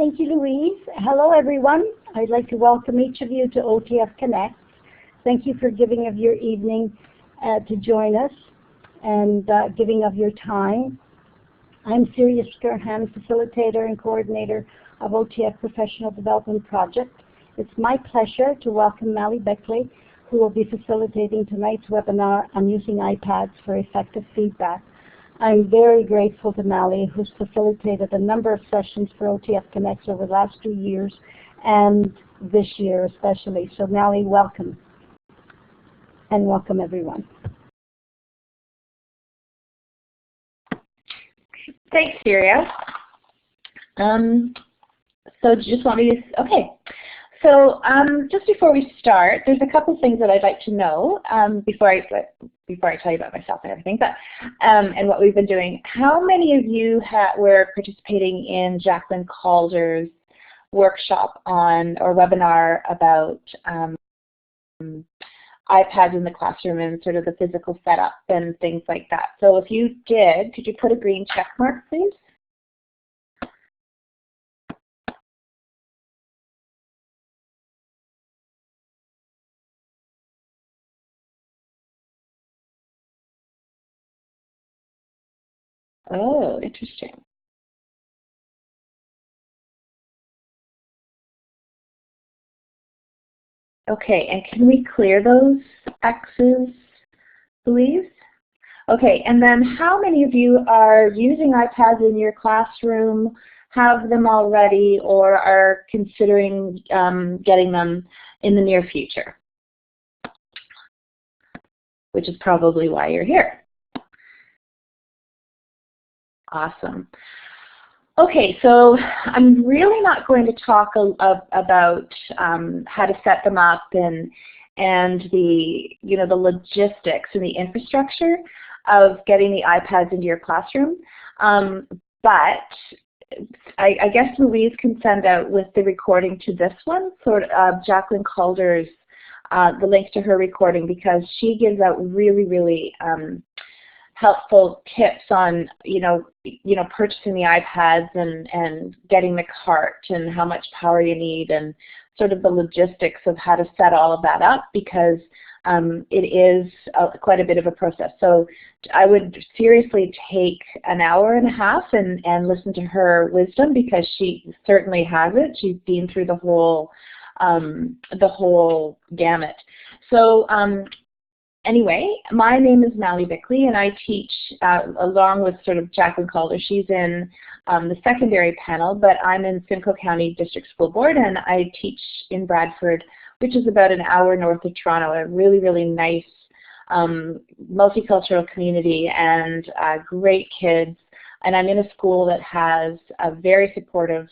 Thank you, Louise. Hello, everyone. I'd like to welcome each of you to OTF Connect. Thank you for giving of your evening to join us and giving of your time. I'm Sirius Skirhan, facilitator and coordinator of OTF Professional Development Project. It's my pleasure to welcome Mally Beckley, who will be facilitating tonight's webinar on using iPads for effective feedback. I'm very grateful to Mally, who's facilitated a number of sessions for OTF Connect over the last 2 years and this year especially. So Mally, welcome. And welcome everyone. Thanks, Syria. So just want me to, okay. So just before we start, there's a couple things that I'd like to know before I tell you about myself and everything, but and what we've been doing. How many of you were participating in Jacqueline Calder's workshop on or webinar about iPads in the classroom and sort of the physical setup and things like that? So if you did, could you put a green check mark, please? Oh, interesting. Okay, and can we clear those X's, Louise? Okay, and then how many of you are using iPads in your classroom, have them already, or are considering getting them in the near future? Which is probably why you're here. Awesome. Okay, so I'm really not going to talk about how to set them up and the the logistics and the infrastructure of getting the iPads into your classroom, but I guess Louise can send out with the recording to this one, sort of Jacqueline Calder's the link to her recording, because she gives out really helpful tips on purchasing the iPads and getting the cart and how much power you need and sort of the logistics of how to set all of that up, because it is quite a bit of a process. So I would seriously take an hour and a half and listen to her wisdom, because she certainly has it. She's been through the whole gamut. So anyway, my name is Mally Beckley, and I teach along with sort of Jacqueline Calder. She's in the secondary panel, but I'm in Simcoe County District School Board, and I teach in Bradford, which is about an hour north of Toronto, a really nice multicultural community and great kids. And I'm in a school that has a very supportive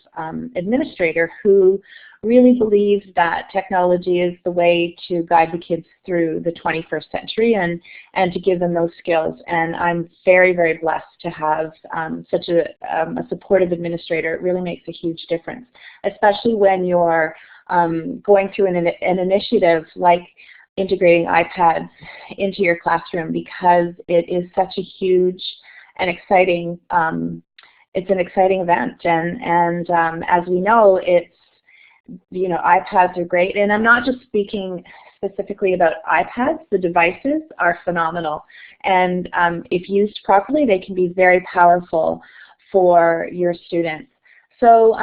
administrator who really believes that technology is the way to guide the kids through the 21st century and to give them those skills. And I'm very blessed to have such a supportive administrator. It really makes a huge difference, especially when you're going through an initiative like integrating iPads into your classroom, because it is such a huge and exciting, it's an exciting event. And as we know, it's, iPads are great, and I'm not just speaking specifically about iPads. The devices are phenomenal, and if used properly, they can be very powerful for your students. So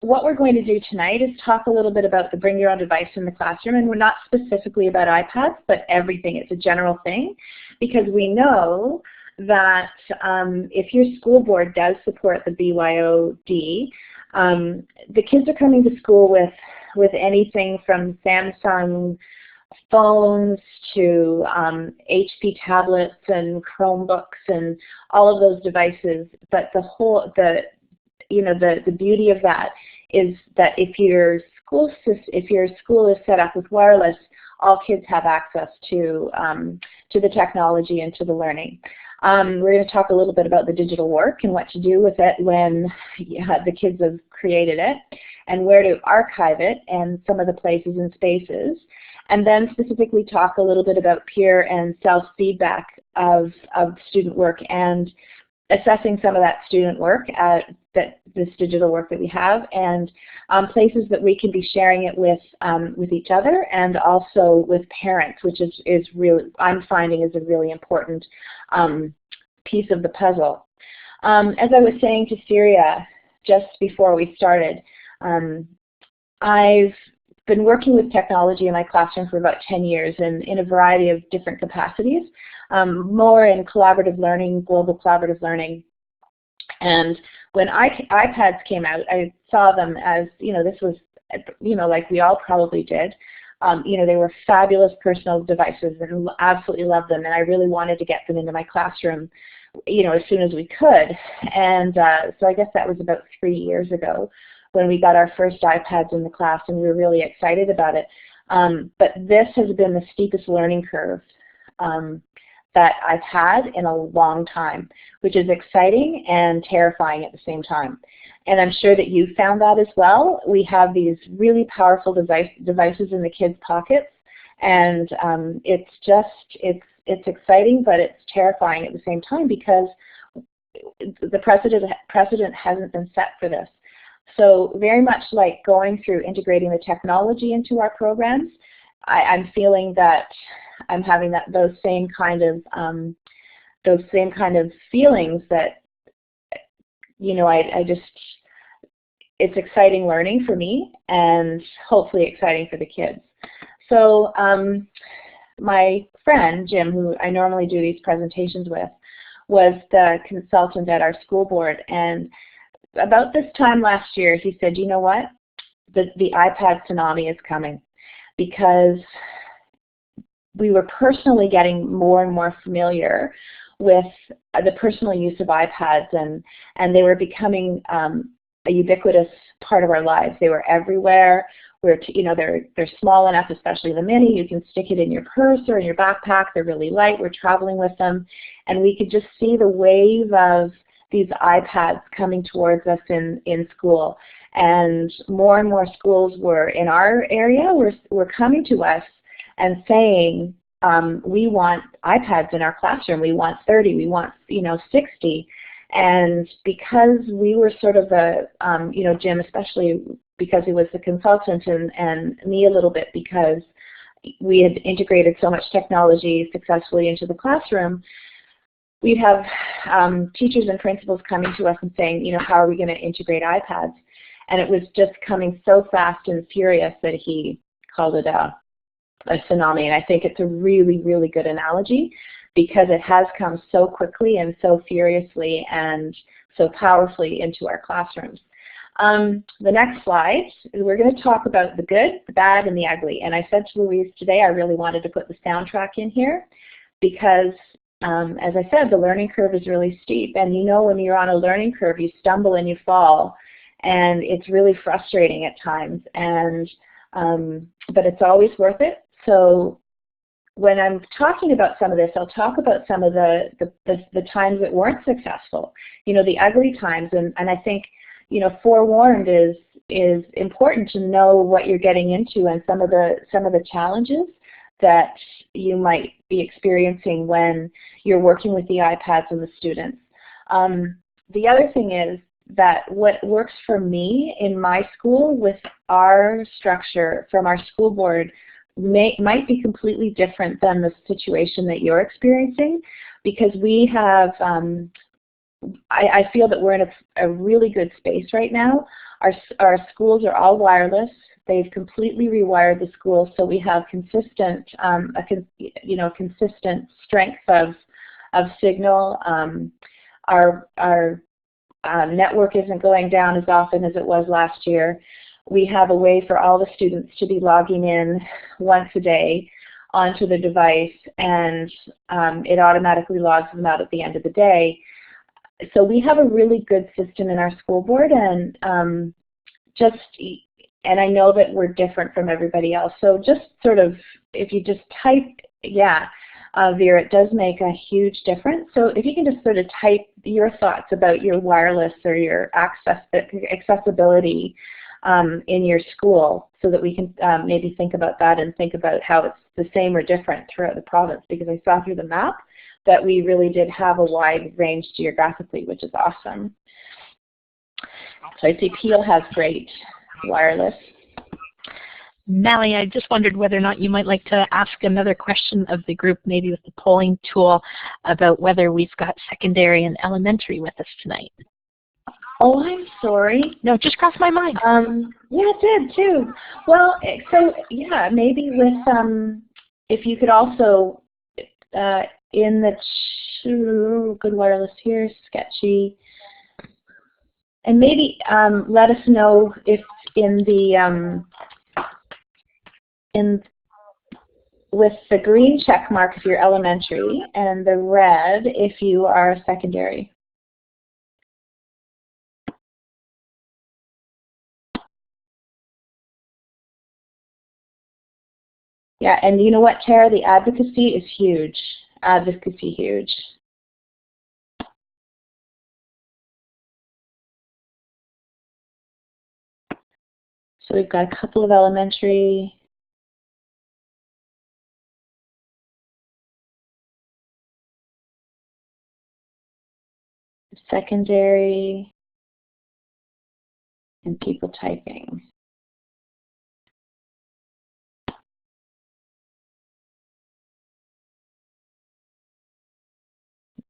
what we're going to do tonight is talk a little bit about the bring your own device in the classroom, and we're not specifically about iPads, but everything. It's a general thing, because we know that if your school board does support the BYOD, the kids are coming to school with anything from Samsung phones to HP tablets and Chromebooks and all of those devices. But the beauty of that is that if your school is set up with wireless, all kids have access to the technology and to the learning. We're going to talk a little bit about the digital work and what to do with it when the kids have created it, and where to archive it and some of the places and spaces, and then specifically talk a little bit about peer and self-feedback of student work and assessing some of that student work, this digital work that we have, and places that we can be sharing it with each other and also with parents, which is really, I'm finding, is a really important piece of the puzzle. As I was saying to Syria just before we started, I've been working with technology in my classroom for about 10 years in a variety of different capacities, more in collaborative learning, global collaborative learning. And when iPads came out, I saw them as, this was, like we all probably did. They were fabulous personal devices and absolutely loved them, and I really wanted to get them into my classroom, as soon as we could. And so I guess that was about 3 years ago when we got our first iPads in the class, and we were really excited about it. But this has been the steepest learning curve that I've had in a long time, which is exciting and terrifying at the same time. And I'm sure that you found that as well. We have these really powerful devices in the kids' pockets, and it's exciting, but it's terrifying at the same time because the precedent hasn't been set for this. So very much like going through integrating the technology into our programs, I'm feeling that I'm having those same kind of feelings that, it's exciting learning for me and hopefully exciting for the kids. So my friend, Jim, who I normally do these presentations with, was the consultant at our school board, and about this time last year, he said, you know what, the iPad tsunami is coming, because we were personally getting more and more familiar with the personal use of iPads, and they were becoming a ubiquitous part of our lives. They were everywhere. They're small enough, especially the mini. You can stick it in your purse or in your backpack. They're really light. We're traveling with them, and we could just see the wave of these iPads coming towards us in school. And more schools were in our area were coming to us and saying, we want iPads in our classroom. We want 30. We want 60. And because we were sort of Jim especially because he was the consultant, and me a little bit because we had integrated so much technology successfully into the classroom, we'd have teachers and principals coming to us and saying, how are we going to integrate iPads? And it was just coming so fast and furious that he called it a tsunami. And I think it's a really, really good analogy because it has come so quickly and so furiously and so powerfully into our classrooms. The next slide, we're going to talk about the good, the bad, and the ugly. And I said to Louise today I really wanted to put the soundtrack in here because, as I said, the learning curve is really steep. And when you're on a learning curve, you stumble and you fall. And it's really frustrating at times. But it's always worth it. So when I'm talking about some of this, I'll talk about some of the times that weren't successful, the ugly times. And I think, forewarned is important to know what you're getting into and some of the challenges that you might be experiencing when you're working with the iPads and the students. The other thing is that what works for me in my school with our structure from our school board might be completely different than the situation that you're experiencing, because we have, I feel that we're in a really good space right now. Our schools are all wireless. They've completely rewired the school, so we have consistent, consistent strength of signal. Our network isn't going down as often as it was last year. We have a way for all the students to be logging in once a day onto the device, and it automatically logs them out at the end of the day. So we have a really good system in our school board, and I know that we're different from everybody else. So just sort of, if you just type, Vera, it does make a huge difference. So if you can just sort of type your thoughts about your wireless or your accessibility in your school, so that we can maybe think about that and think about how it's the same or different throughout the province, because I saw through the map that we really did have a wide range geographically, which is awesome. So I see Peel has great wireless. Mally, I just wondered whether or not you might like to ask another question of the group, maybe with the polling tool, about whether we've got secondary and elementary with us tonight. Oh, I'm sorry. No, it just crossed my mind. Yeah, it did too. Well, so yeah, maybe with if you could also in the good wireless here, sketchy, and maybe let us know if in the with the green check mark if you're elementary and the red if you are secondary. Yeah, and you know what, Tara? The advocacy is huge. Advocacy huge. So we've got a couple of elementary. Secondary, and people typing.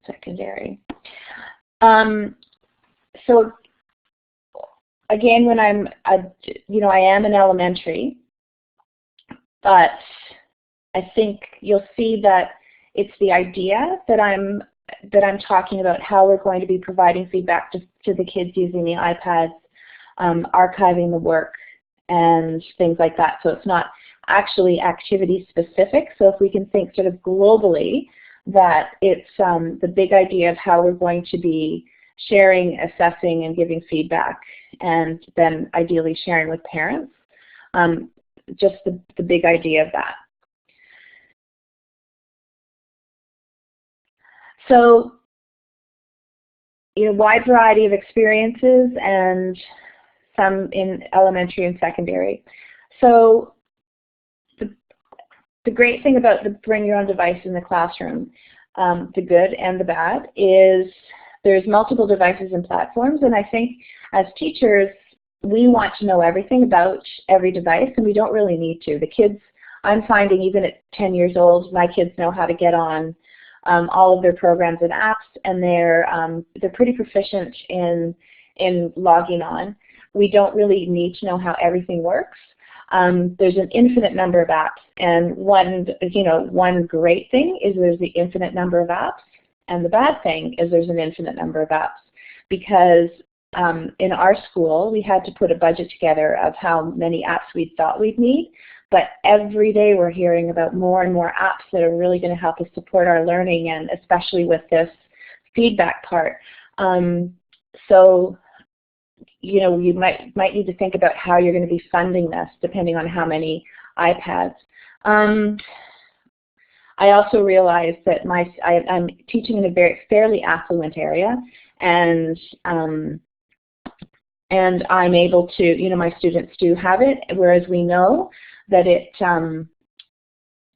Secondary. So again, when I am in elementary, but I think you'll see that it's the idea that I'm talking about, how we're going to be providing feedback to the kids using the iPads, archiving the work, and things like that. So it's not actually activity specific. So if we can think sort of globally, that it's the big idea of how we're going to be sharing, assessing, and giving feedback, and then ideally sharing with parents. Just the big idea of that. So, wide variety of experiences, and some in elementary and secondary. So the great thing about the bring your own device in the classroom, the good and the bad, is there's multiple devices and platforms, and I think as teachers we want to know everything about every device, and we don't really need to. The kids, I'm finding even at 10 years old, my kids know how to get on all of their programs and apps, and they're pretty proficient in logging on. We don't really need to know how everything works. There's an infinite number of apps, and one great thing is there's the infinite number of apps, and the bad thing is there's an infinite number of apps, because in our school we had to put a budget together of how many apps we thought we'd need, but every day we're hearing about more and more apps that are really going to help us support our learning, and especially with this feedback part. So you might need to think about how you're going to be funding this, depending on how many iPads. I also realized that I'm teaching in a fairly affluent area, and I'm able to, my students do have it, whereas we know that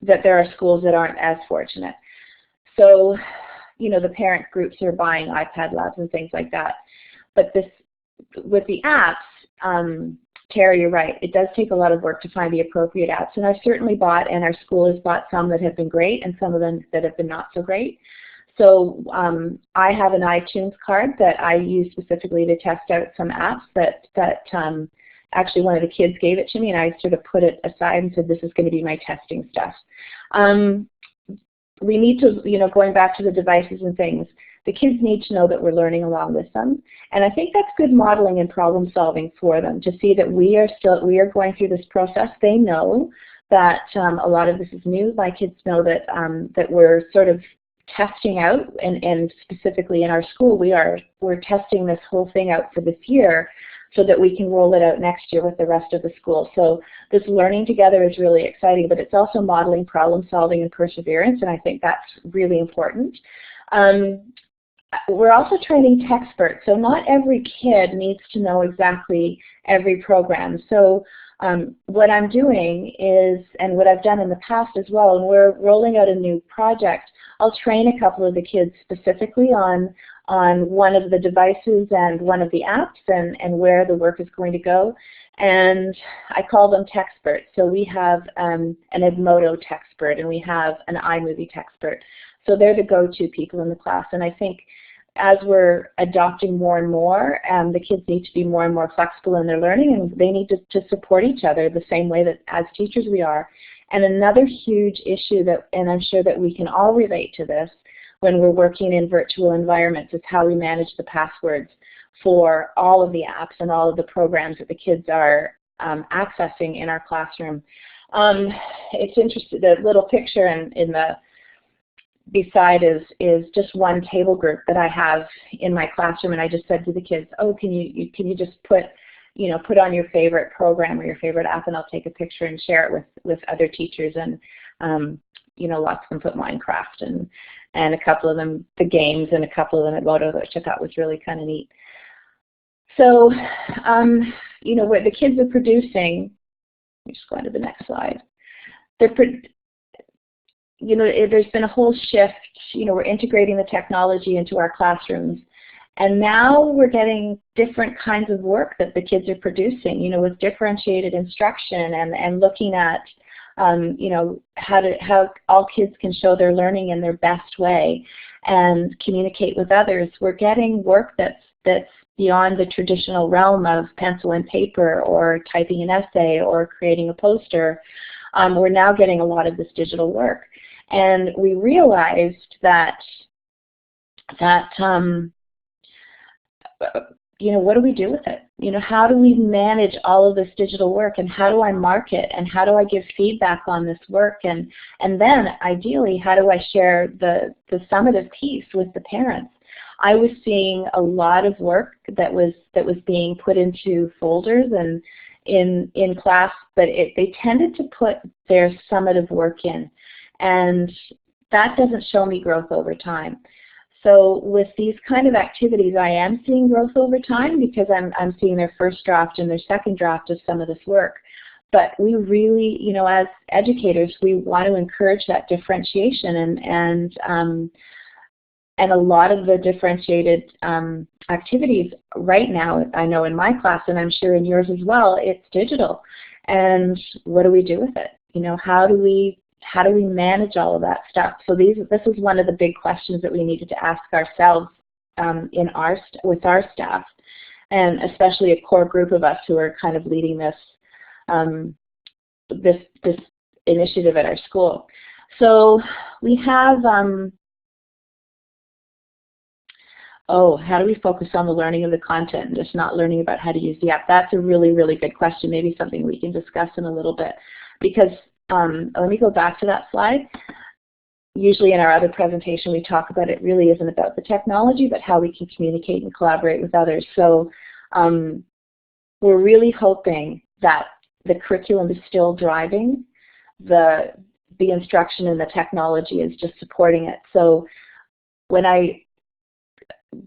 that there are schools that aren't as fortunate. So, the parent groups are buying iPad labs and things like that. But with the apps, Tara, you're right. It does take a lot of work to find the appropriate apps, and I've certainly bought, and our school has bought some that have been great, and some of them that have been not so great. So I have an iTunes card that I use specifically to test out some apps that actually one of the kids gave it to me, and I sort of put it aside and said, this is going to be my testing stuff. We need to, going back to the devices and things, the kids need to know that we're learning along with them. And I think that's good modeling and problem solving for them, to see that we are going through this process. They know that a lot of this is new. My kids know that that we're sort of testing out, and specifically in our school, we're testing this whole thing out for this year, so that we can roll it out next year with the rest of the school. So this learning together is really exciting, but it's also modeling problem solving and perseverance, and I think that's really important. we're also training tech experts, so not every kid needs to know exactly every program. So what I'm doing is, and what I've done in the past as well, and we're rolling out a new project, I'll train a couple of the kids specifically on one of the devices and one of the apps and where the work is going to go. And I call them tech experts. So we have an Edmodo tech expert and we have an iMovie tech expert. So they're the go-to people in the class. And I think as we're adopting more and more, the kids need to be more and more flexible in their learning, and they need to support each other the same way that as teachers we are. And another huge issue that, and I'm sure that we can all relate to this when we're working in virtual environments, is how we manage the passwords for all of the apps and all of the programs that the kids are accessing in our classroom. It's interesting, the little picture in the beside is just one table group that I have in my classroom, and I just said to the kids, oh, can you just put on your favorite program or your favorite app, and I'll take a picture and share it with other teachers. And lots of them put Minecraft and a couple of them the games, and a couple of them Edmodo, which I thought was really kind of neat. So what the kids are producing, let me just go on to the next slide. There's been a whole shift. We're integrating the technology into our classrooms, and now we're getting different kinds of work that the kids are producing, with differentiated instruction and looking at, how all kids can show their learning in their best way and communicate with others. We're getting work that's beyond the traditional realm of pencil and paper or typing an essay or creating a poster. We're now getting a lot of this digital work. And we realized that what do we do with it? How do we manage all of this digital work, and how do I mark it, and how do I give feedback on this work, and then ideally, how do I share the summative piece with the parents? I was seeing a lot of work that was being put into folders and in class, but they tended to put their summative work in. And that doesn't show me growth over time. So with these kind of activities, I am seeing growth over time because I'm seeing their first draft and their second draft of some of this work. But we really, as educators, we want to encourage that differentiation, and a lot of the differentiated activities right now, I know in my class, and I'm sure in yours as well, it's digital. And what do we do with it? How do we manage all of that stuff? So this is one of the big questions that we needed to ask ourselves with our staff, and especially a core group of us who are kind of leading this this initiative at our school. So we have how do we focus on the learning of the content and just not learning about how to use the app? That's a really, really good question. Maybe something we can discuss in a little bit, because let me go back to that slide. Usually in our other presentation we talk about it really isn't about the technology, but how we can communicate and collaborate with others. So we're really hoping that the curriculum is still driving the instruction, and the technology is just supporting it. So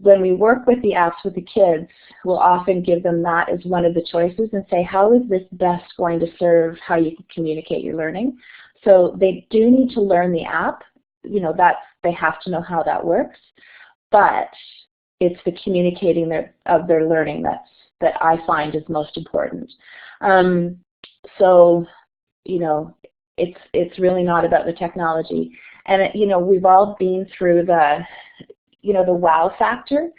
when we work with the apps with the kids, we'll often give them that as one of the choices and say, how is this best going to serve how you can communicate your learning? So they do need to learn the app, they have to know how that works, but it's the communicating of their learning that I find is most important. So it's really not about the technology. And we've all been through the wow factor.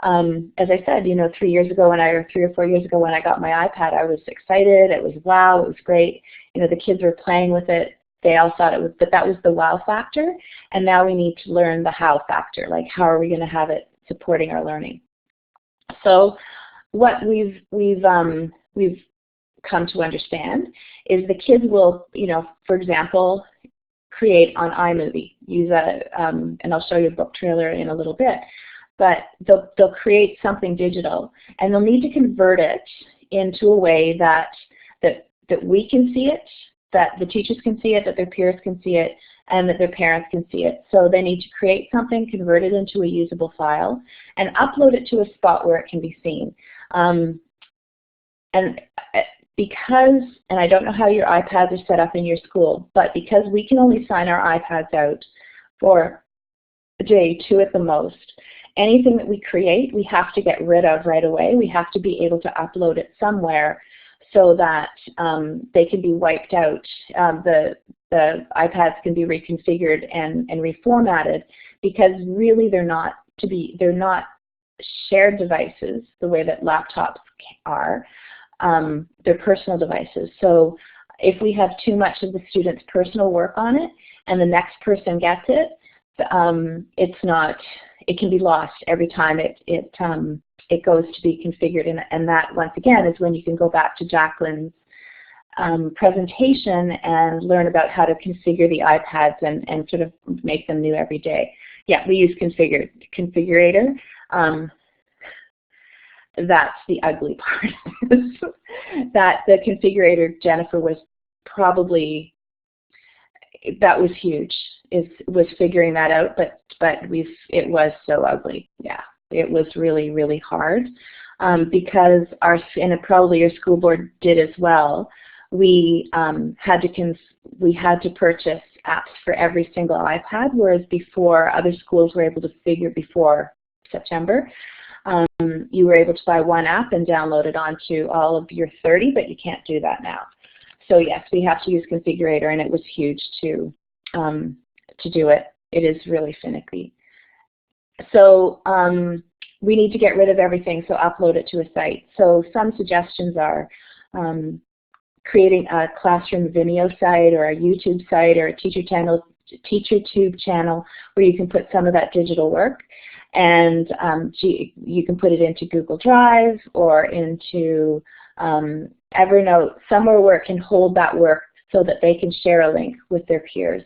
As I said, 3 or 4 years ago when I got my iPad, I was excited. It was wow, it was great. The kids were playing with it. They all thought it was, but that was the wow factor. And now we need to learn the how factor, like how are we going to have it supporting our learning? So what we've come to understand is the kids will, for example, create on iMovie, and I'll show you a book trailer in a little bit, but they'll create something digital, and they'll need to convert it into a way that we can see it, that the teachers can see it, that their peers can see it, and that their parents can see it. So they need to create something, convert it into a usable file, and upload it to a spot where it can be seen. And because, and I don't know how your iPads are set up in your school, but because we can only sign our iPads out for a day, 2 at the most, anything that we create, we have to get rid of right away. We have to be able to upload it somewhere so that they can be wiped out. The iPads can be reconfigured and reformatted, because really they're not shared devices the way that laptops are. They're personal devices. So if we have too much of the student's personal work on it and the next person gets it, it can be lost every time it goes to be configured, and that once again is when you can go back to Jacqueline's presentation and learn about how to configure the iPads and sort of make them new every day. Yeah, we use configurator. That's the ugly part. That the configurator, Jennifer, was probably, that was huge, was figuring that out, but it was so ugly. Yeah, it was really, really hard, because and probably your school board did as well. We had to purchase apps for every single iPad, whereas before other schools were able to figure, before September, you were able to buy one app and download it onto all of your 30, but you can't do that now. So yes, we have to use configurator, and it was huge to do it. It is really finicky. So we need to get rid of everything, so upload it to a site. So some suggestions are creating a classroom Vimeo site, or a YouTube site, or a TeacherTube channel where you can put some of that digital work, and you can put it into Google Drive or into Evernote, somewhere where it can hold that work so that they can share a link with their peers.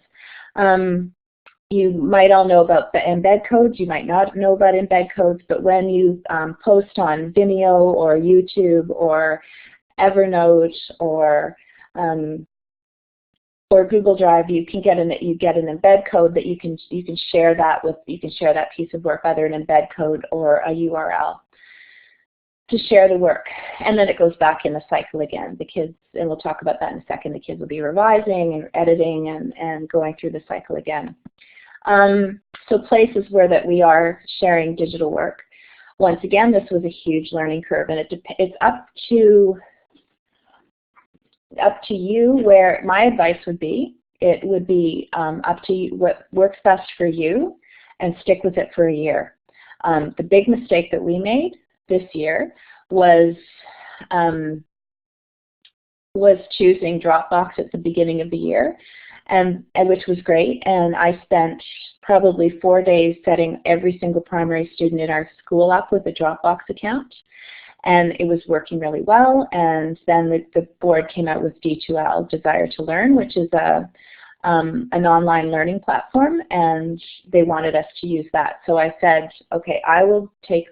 You might all know about the embed codes. You might not know about embed codes, but when you post on Vimeo or YouTube or Evernote or Google Drive, you get an embed code that you can share that with. You can share that piece of work, either an embed code or a URL, to share the work, and then it goes back in the cycle again. The kids, and we'll talk about that in a second, the kids will be revising and editing and going through the cycle again. So places where that we are sharing digital work. Once again, this was a huge learning curve, and it's up to you. Where my advice would be, it would be up to you what works best for you, and stick with it for a year. The big mistake that we made this year was choosing Dropbox at the beginning of the year, and which was great. And I spent probably 4 days setting every single primary student in our school up with a Dropbox account, and it was working really well. And then the board came out with D2L, Desire to Learn, which is an online learning platform, and they wanted us to use that. So I said, okay, I will take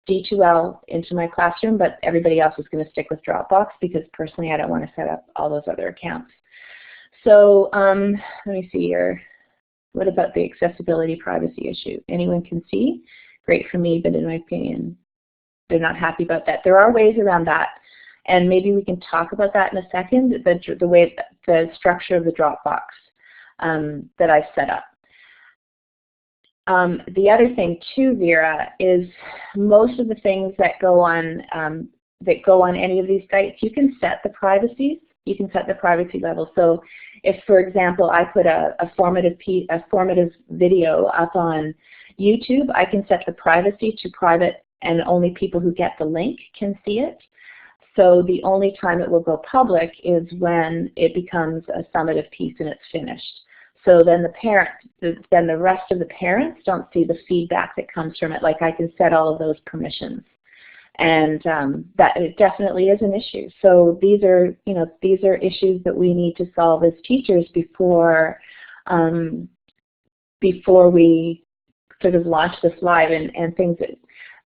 D2L into my classroom, but everybody else is going to stick with Dropbox, because personally I don't want to set up all those other accounts. So let me see here. What about the accessibility privacy issue? Anyone can see? Great for me, but in my opinion, they're not happy about that. There are ways around that, and maybe we can talk about that in a second, the structure of the Dropbox that I've set up. The other thing too, Vera, is most of the things that go on any of these sites, you can set the privacy. You can set the privacy level. So if, for example, I put a formative video up on YouTube, I can set the privacy to private, and only people who get the link can see it. So the only time it will go public is when it becomes a summative piece and it's finished. So then the rest of the parents don't see the feedback that comes from it. Like, I can set all of those permissions, and that it definitely is an issue. So these are issues that we need to solve as teachers before we sort of launch this live, and things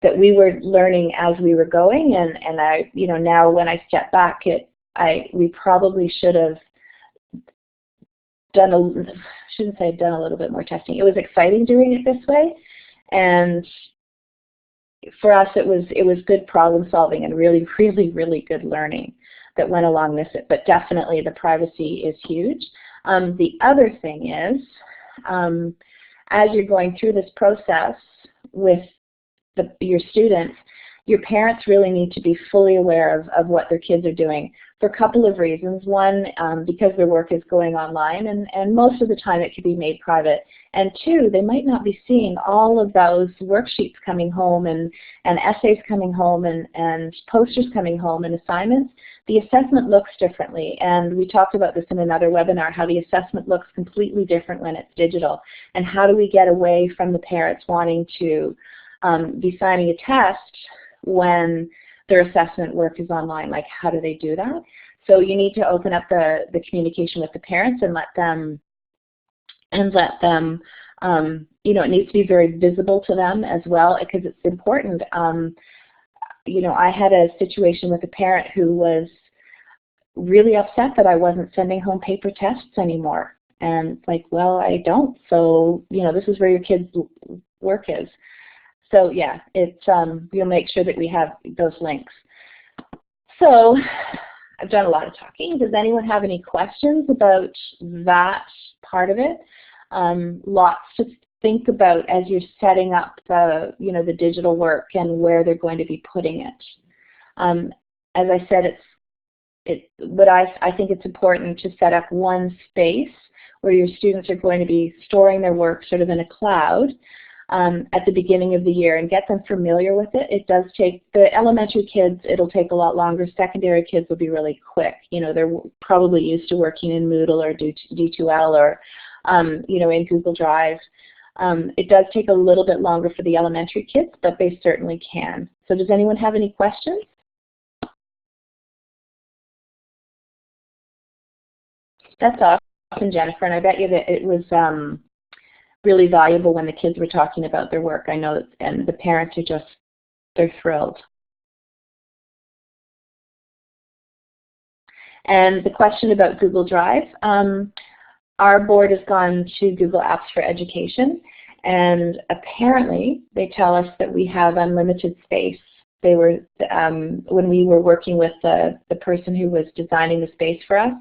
that we were learning as we were going, and I, now when I step back, we probably should have done a, shouldn't say I've done a little bit more testing. It was exciting doing it this way, and for us it was good problem solving and really, really, really good learning that went along with it. But definitely the privacy is huge. The other thing is, as you're going through this process with your students, your parents really need to be fully aware of what their kids are doing for a couple of reasons. One, because their work is going online, and most of the time it can be made private. And two, they might not be seeing all of those worksheets coming home and essays coming home and posters coming home and assignments. The assessment looks differently, and we talked about this in another webinar, how the assessment looks completely different when it's digital. And how do we get away from the parents wanting to be signing a test when their assessment work is online? Like, how do they do that? So you need to open up the communication with the parents and let them, you know, it needs to be very visible to them as well, because it's important. You know, I had a situation with a parent who was really upset that I wasn't sending home paper tests anymore. And like, well, I don't, so, you know, this is where your kid's work is. So yeah, it's we'll make sure that we have those links. So I've done a lot of talking. Does anyone have any questions about that part of it? Lots to think about as you're setting up the, you know, the digital work and where they're going to be putting it. As I said, but I think it's important to set up one space where your students are going to be storing their work sort of in a cloud at the beginning of the year, and get them familiar with it. It does take, the elementary kids, it'll take a lot longer. Secondary kids will be really quick. You know, they're probably used to working in Moodle or D2L or, you know, in Google Drive. It does take a little bit longer for the elementary kids, but they certainly can. So does anyone have any questions? That's awesome, Jennifer, and I bet you that it was really valuable when the kids were talking about their work. I know, and the parents are just, they're thrilled. And the question about Google Drive, our board has gone to Google Apps for Education, and apparently they tell us that we have unlimited space. They were, when we were working with the person who was designing the space for us,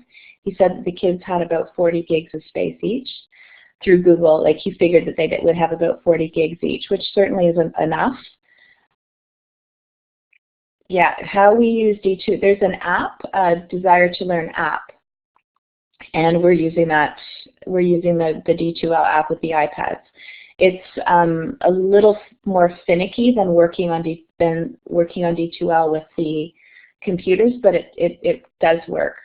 he said that the kids had about 40 gigs of space each through Google. Like, he figured that they would have about 40 gigs each, which certainly isn't enough. Yeah, how we use D2, there's an app, Desire to Learn app, and we're using that. We're using the D2L app with the iPads. It's a little more finicky than working on D2L with the computers, but it does work.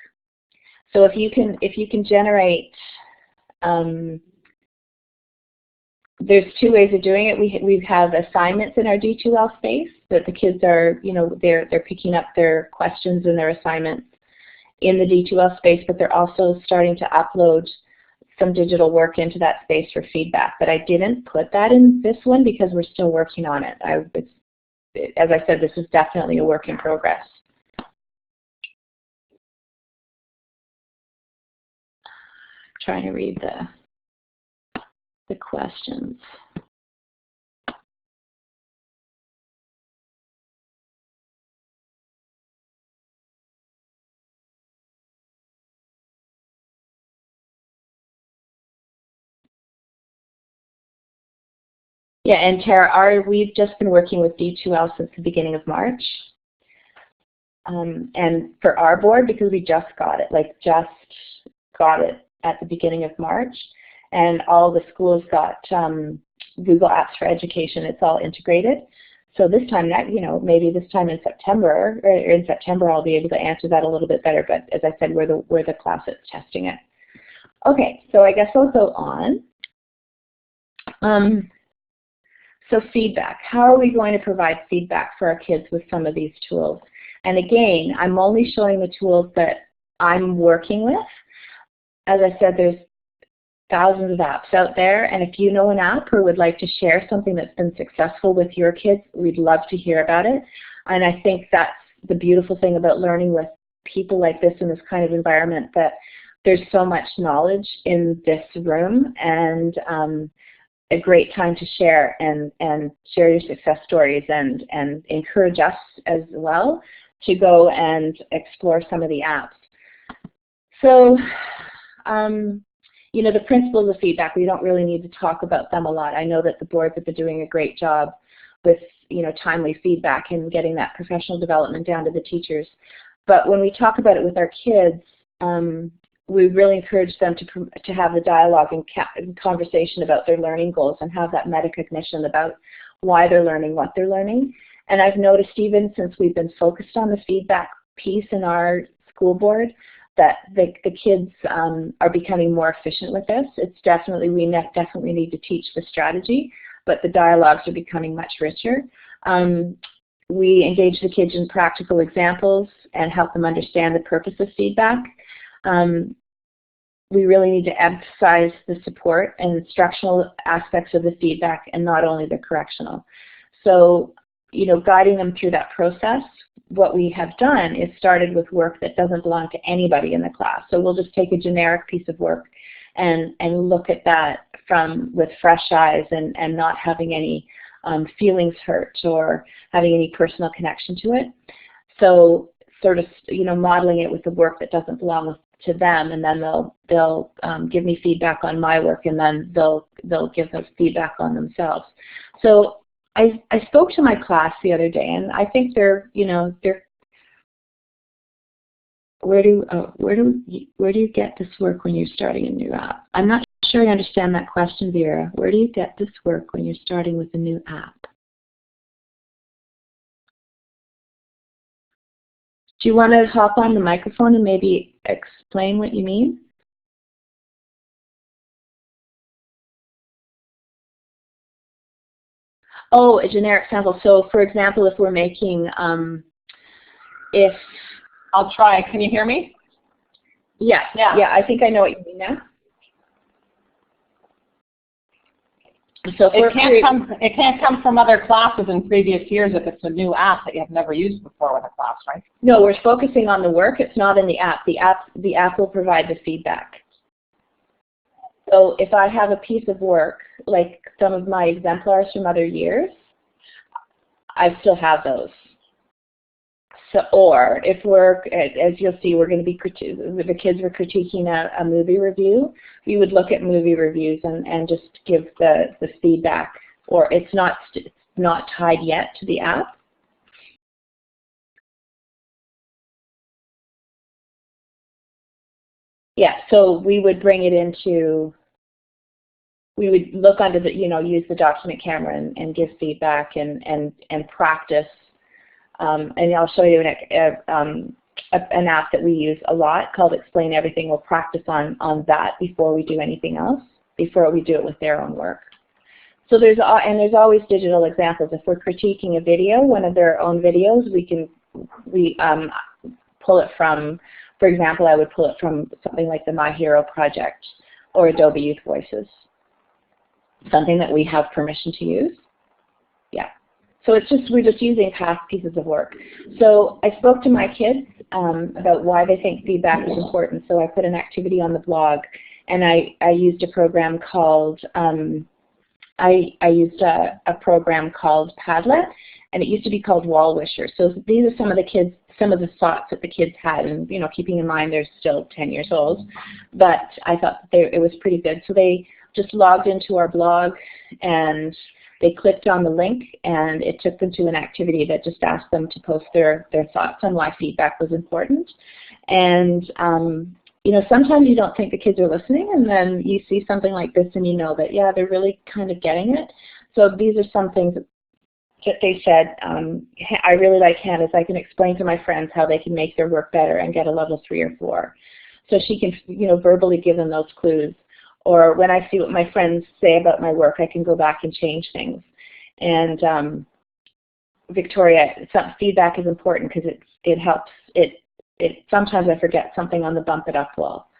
So if you can generate, there's two ways of doing it. We have assignments in our D2L space that the kids are, you know, they're picking up their questions and their assignments in the D2L space, but they're also starting to upload some digital work into that space for feedback. But I didn't put that in this one because we're still working on it. As I said, this is definitely a work in progress. Trying to read the questions. Yeah, and Tara, we've just been working with D2L since the beginning of March. And for our board, because we just got it, at the beginning of March, and all the schools got Google Apps for Education. It's all integrated. So this time, you know, maybe this time in September, or in September, I'll be able to answer that a little bit better. But as I said, we're the class that's testing it. Okay, so I guess I'll go on. So feedback. How are we going to provide feedback for our kids with some of these tools? And again, I'm only showing the tools that I'm working with. As I said, there's thousands of apps out there, and if you know an app or would like to share something that's been successful with your kids, we'd love to hear about it. And I think that's the beautiful thing about learning with people like this in this kind of environment, that there's so much knowledge in this room, and a great time to share and share your success stories and encourage us as well to go and explore some of the apps. So, you know, the principles of feedback, we don't really need to talk about them a lot. I know that the boards have been doing a great job with, you know, timely feedback and getting that professional development down to the teachers. But when we talk about it with our kids, we really encourage them to have the dialogue and conversation about their learning goals and have that metacognition about why they're learning, what they're learning. And I've noticed even since we've been focused on the feedback piece in our school board, that the kids are becoming more efficient with this. It's definitely, we definitely need to teach the strategy, but the dialogues are becoming much richer. We engage the kids in practical examples and help them understand the purpose of feedback. We really need to emphasize the support and instructional aspects of the feedback and not only the correctional. So, you know, guiding them through that process, what we have done is started with work that doesn't belong to anybody in the class. So we'll just take a generic piece of work and look at that with fresh eyes and not having any feelings hurt or having any personal connection to it. So sort of, you know, modeling it with the work that doesn't belong to them, and then they'll give me feedback on my work, and then they'll give us feedback on themselves. So I spoke to my class the other day, and I think they're, you know, where do you get this work when you're starting a new app? I'm not sure I understand that question, Vera. Where do you get this work when you're starting with a new app? Do you want to hop on the microphone and maybe explain what you mean? Oh, a generic sample. So, for example, if we're making, I'll try. Can you hear me? Yeah, I think I know what you mean now. So it can't come from other classes in previous years if it's a new app that you have never used before with a class, right? No, we're focusing on the work. It's not in the app. The app will provide the feedback. So if I have a piece of work, like some of my exemplars from other years, I still have those. So, or if we're, as you'll see, we're going to be the kids were critiquing a movie review. We would look at movie reviews and just give the feedback. Or it's not tied yet to the app. Yeah, so we would bring it into. We would look under the, you know, use the document camera and give feedback and practice. And I'll show you an app that we use a lot called Explain Everything. We'll practice on that before we do anything else, before we do it with their own work. So there's always digital examples. If we're critiquing a video, one of their own videos, we pull it from, for example, I would pull it from something like the My Hero project or Adobe Youth Voices, something that we have permission to use. Yeah. So we're just using past pieces of work. So I spoke to my kids about why they think feedback is important. So I put an activity on the blog, and I used a program called Padlet, and it used to be called Wall Wisher. So these are some of the thoughts that the kids had, and you know, keeping in mind they're still 10 years old, but I thought it was pretty good. So they just logged into our blog and they clicked on the link, and it took them to an activity that just asked them to post their thoughts on why feedback was important. And you know, sometimes you don't think the kids are listening, and then you see something like this and you know that, yeah, they're really kind of getting it. So these are some things that they said. I really like Hannah's. I can explain to my friends how they can make their work better and get a level 3 or 4. So she can, you know, verbally give them those clues. Or when I see what my friends say about my work, I can go back and change things. And Victoria, feedback is important because it helps. Sometimes I forget something on the bump it up wall.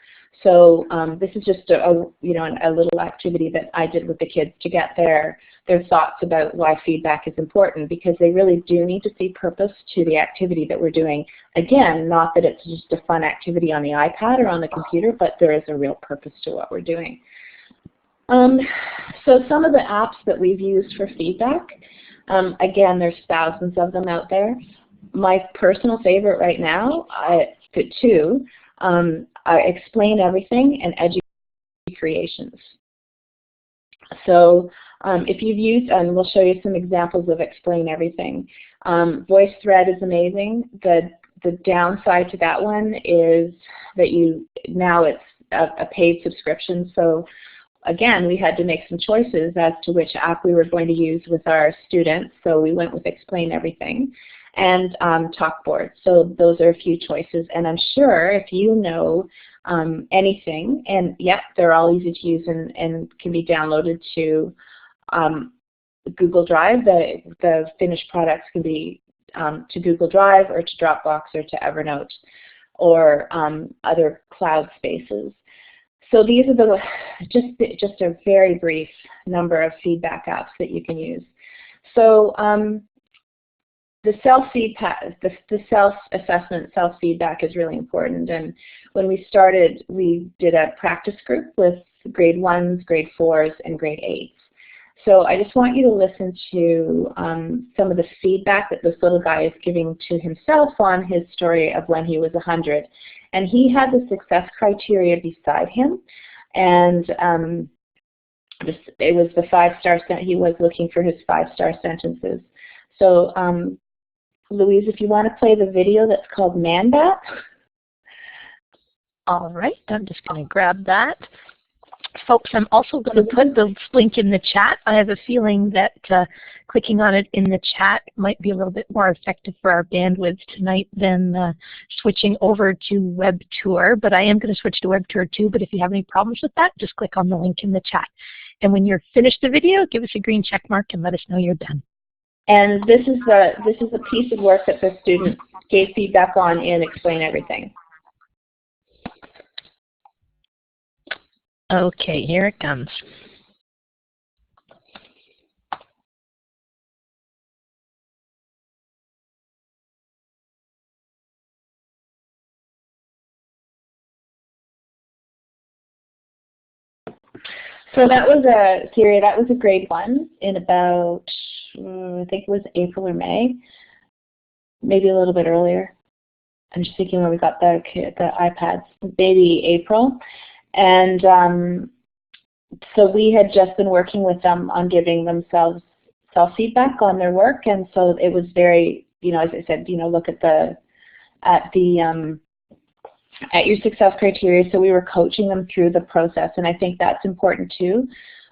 So this is just a little activity that I did with the kids to get their thoughts about why feedback is important, because they really do need to see purpose to the activity that we're doing. Again, not that it's just a fun activity on the iPad or on the computer, but there is a real purpose to what we're doing. So some of the apps that we've used for feedback, again, there's thousands of them out there. My personal favorite right now, two, Explain Everything and Edu Creations. So if you've used, and we'll show you some examples of Explain Everything. VoiceThread is amazing. The downside to that one is that now it's a paid subscription. So again, we had to make some choices as to which app we were going to use with our students. So we went with Explain Everything and Talkboard. So those are a few choices. And I'm sure if you know anything, and yep, they're all easy to use and can be downloaded to Google Drive. The finished products can be to Google Drive or to Dropbox or to Evernote or other cloud spaces. So these are just a very brief number of feedback apps that you can use. So the self-assessment, self-feedback is really important. And when we started, we did a practice group with grade 1s, grade 4s, and grade 8s. So I just want you to listen to some of the feedback that this little guy is giving to himself on his story of when he was 100. And he had the success criteria beside him. And it was the 5-star sentence. He was looking for his 5-star sentences. So Louise, if you want to play the video that's called Man Bat. All right, I'm just going to grab that. Folks, I'm also going to put the link in the chat. I have a feeling that clicking on it in the chat might be a little bit more effective for our bandwidth tonight than switching over to WebTour, but I am going to switch to WebTour too, but if you have any problems with that, just click on the link in the chat. And when you're finished the video, give us a green check mark and let us know you're done. And this is a piece of work that the students gave feedback on in Explain Everything. Okay, here it comes. So that was a grade 1 in about, I think it was April or May, maybe a little bit earlier. I'm just thinking when we got the iPads, maybe April. And so we had just been working with them on giving themselves self-feedback on their work, and so it was very, as I said, look at your success criteria. So we were coaching them through the process, and I think that's important too.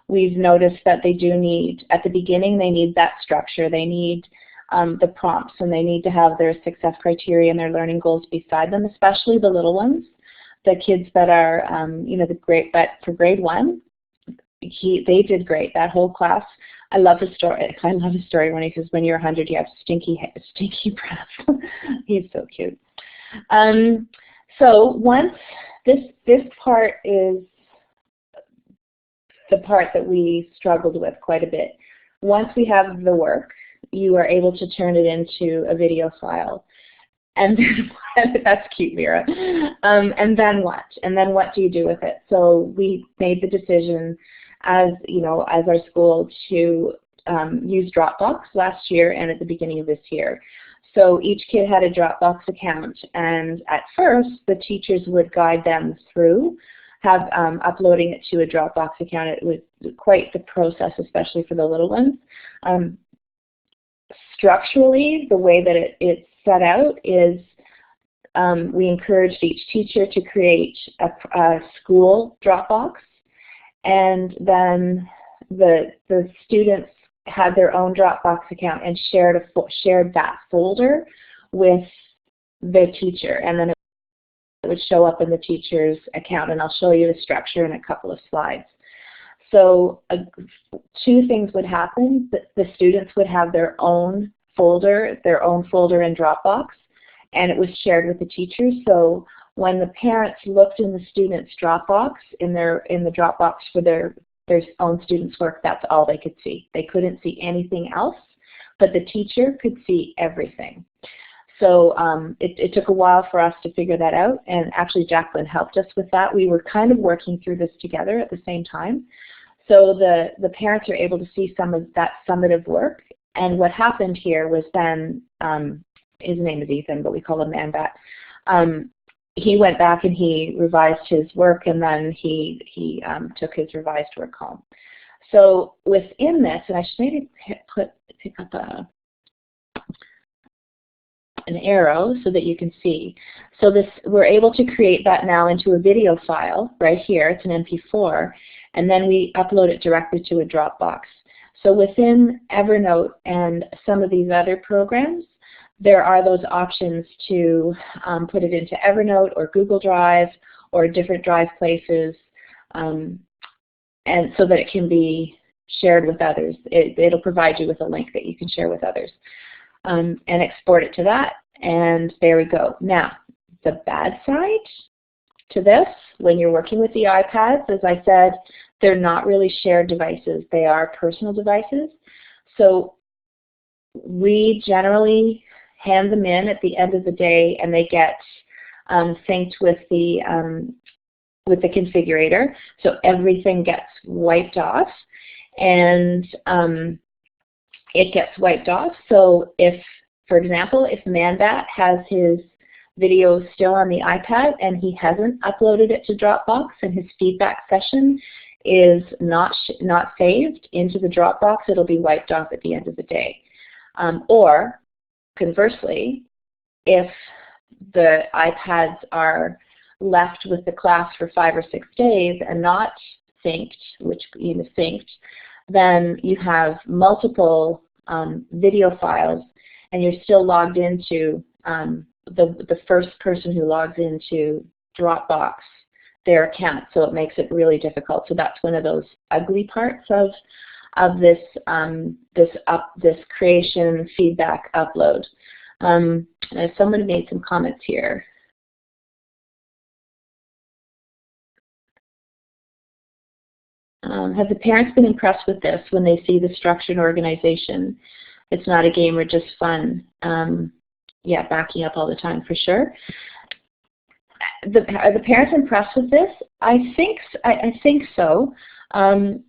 We've noticed that they do need, at the beginning, they need that structure. They need the prompts, and they need to have their success criteria and their learning goals beside them, especially the little ones. The kids that are, but for grade 1, they did great. That whole class. I love the story. I love the story when he says, "When you're 100, you have stinky breath." He's so cute. So once this part is the part that we struggled with quite a bit. Once we have the work, you are able to turn it into a video file. And then that's cute, Vera. And then what? And then what do you do with it? So we made the decision, as our school, to use Dropbox last year and at the beginning of this year. So each kid had a Dropbox account, and at first the teachers would guide them through uploading it to a Dropbox account. It was quite the process, especially for the little ones. Structurally, the way that it's set out is we encouraged each teacher to create a school Dropbox, and then the students had their own Dropbox account and shared that folder with the teacher, and then it would show up in the teacher's account, and I'll show you the structure in a couple of slides. So two things would happen. The students would have their own folder in Dropbox, and it was shared with the teachers. So when the parents looked in the student's Dropbox, in the Dropbox for their own students' work, that's all they could see. They couldn't see anything else, but the teacher could see everything. So it took a while for us to figure that out, and actually Jacqueline helped us with that. We were kind of working through this together at the same time. So the parents are able to see some of that summative work, and what happened here was then, his name is Ethan, but we call him Man-Bat. He went back and he revised his work, and then he took his revised work home. So within this, and I should maybe pick up an arrow so that you can see. So this, we're able to create that now into a video file right here. It's an MP4, and then we upload it directly to a Dropbox. So within Evernote and some of these other programs, there are those options to put it into Evernote or Google Drive or different drive places, and so that it can be shared with others. It'll provide you with a link that you can share with others. And export it to that, and there we go. Now, the bad side to this, when you're working with the iPads, as I said, they're not really shared devices. They are personal devices. So we generally hand them in at the end of the day, and they get synced with the configurator. So everything gets wiped off, and it gets wiped off. So if, for example, if Man-Bat has his video still on the iPad and he hasn't uploaded it to Dropbox, and his feedback session is not saved into the Dropbox, it'll be wiped off at the end of the day. Or conversely, if the iPads are left with the class for 5 or 6 days and not synced, which is synced, then you have multiple video files, and you're still logged into the first person who logs into Dropbox, their account, so it makes it really difficult. So that's one of those ugly parts of this this creation feedback upload. And someone made some comments here. Have the parents been impressed with this when they see the structure and organization? It's not a game or just fun. Yeah, backing up all the time for sure. Are the parents impressed with this? I think so. I think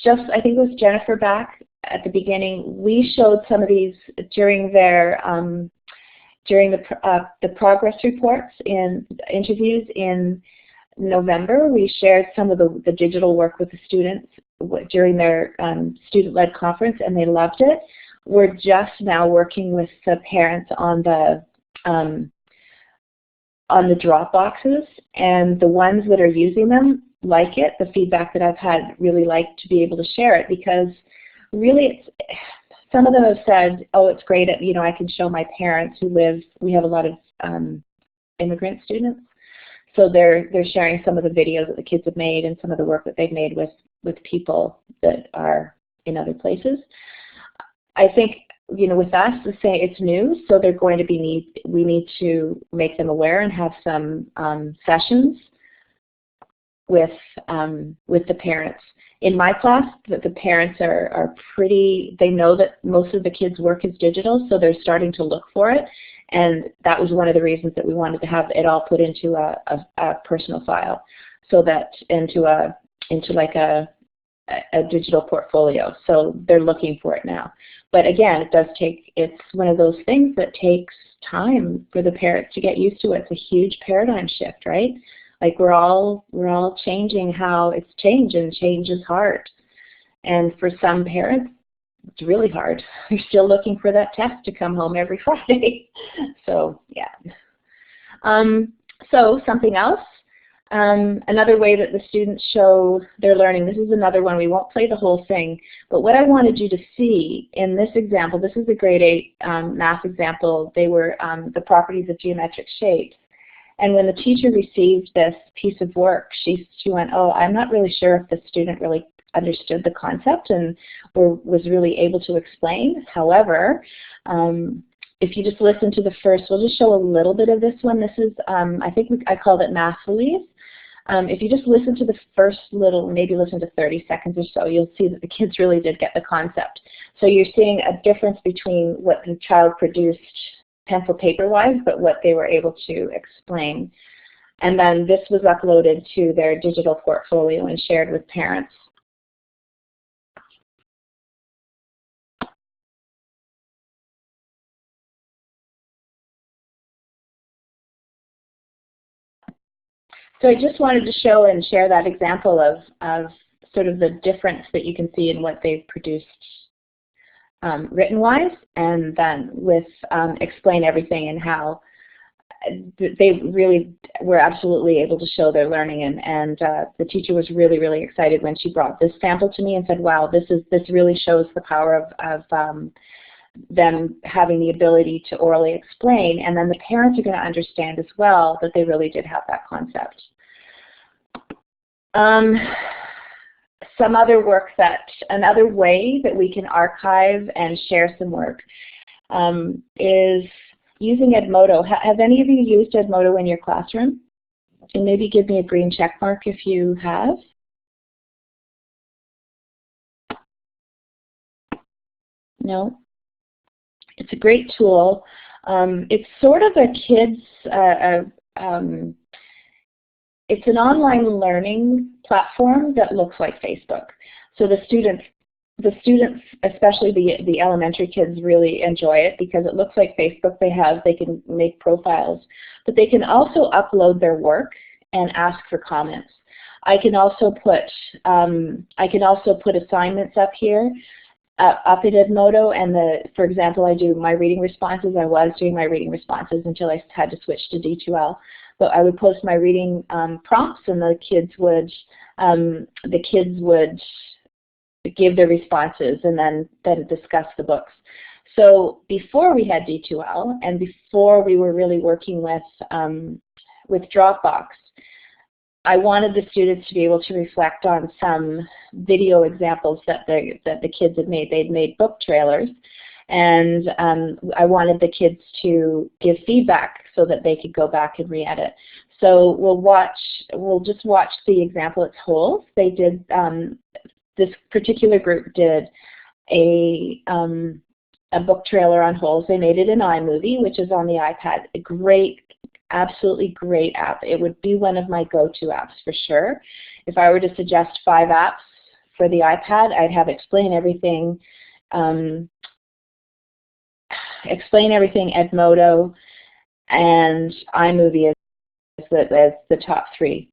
it was Jennifer back at the beginning. We showed some of these during their during the progress reports in interviews in November. We shared some of the digital work with the students during their student-led conference, and they loved it. We're just now working with the parents on the Dropboxes, and the ones that are using them like it. The feedback that I've had really like to be able to share it, because really some of them have said, oh, it's great, I can show my parents who live, we have a lot of immigrant students, so they're sharing some of the videos that the kids have made and some of the work that they've made with people that are in other places. I think, with us, to say it's new, so they're going to be we need to make them aware and have some sessions with the parents. In my class, the parents are pretty, they know that most of the kids' work is digital, so they're starting to look for it, and that was one of the reasons that we wanted to have it all put into a personal file, so that into like a digital portfolio. So they're looking for it now. But again, it's one of those things that takes time for the parents to get used to. It's a huge paradigm shift, right? Like we're all changing how it's changed, and change is hard. And for some parents, it's really hard. They're still looking for that test to come home every Friday. So yeah. So something else. Another way that the students show their learning, this is another one, we won't play the whole thing, but what I wanted you to see in this example, this is a grade 8 math example, they were the properties of geometric shapes. And when the teacher received this piece of work, she went, oh, I'm not really sure if the student really understood the concept and was really able to explain. However, if you just listen to the first, we'll just show a little bit of this one. This is, I think I called it Math Louise. If you just listen to the first little, maybe listen to 30 seconds or so, you'll see that the kids really did get the concept. So you're seeing a difference between what the child produced pencil paper-wise, but what they were able to explain. And then this was uploaded to their digital portfolio and shared with parents. So I just wanted to show and share that example of sort of the difference that you can see in what they've produced written-wise, and then with explain everything and how they really were absolutely able to show their learning. And the teacher was really, really excited when she brought this sample to me and said, wow, this really shows the power of them having the ability to orally explain, and then the parents are going to understand as well that they really did have that concept. Some other work another way that we can archive and share some work is using Edmodo. Have any of you used Edmodo in your classroom? And maybe give me a green check mark if you have. No? It's a great tool. It's sort of a kids, it's an online learning platform that looks like Facebook. So the students, especially the elementary kids, really enjoy it because it looks like Facebook. They can make profiles, but they can also upload their work and ask for comments. I can also put assignments up here. Up at Edmodo, and for example, I do my reading responses. I was doing my reading responses until I had to switch to D2L. But I would post my reading prompts, and the kids would give their responses and then discuss the books. So before we had D2L, and before we were really working with Dropbox, I wanted the students to be able to reflect on some video examples that the kids had made. They'd made book trailers, and I wanted the kids to give feedback so that they could go back and re-edit. So we'll just watch the example. It's Holes. They did this particular group did a book trailer on Holes. They made it in iMovie, which is on the iPad. A great, absolutely great app. It would be one of my go-to apps for sure. If I were to suggest 5 apps for the iPad, I'd have Explain Everything, Edmodo, and iMovie as the top 3.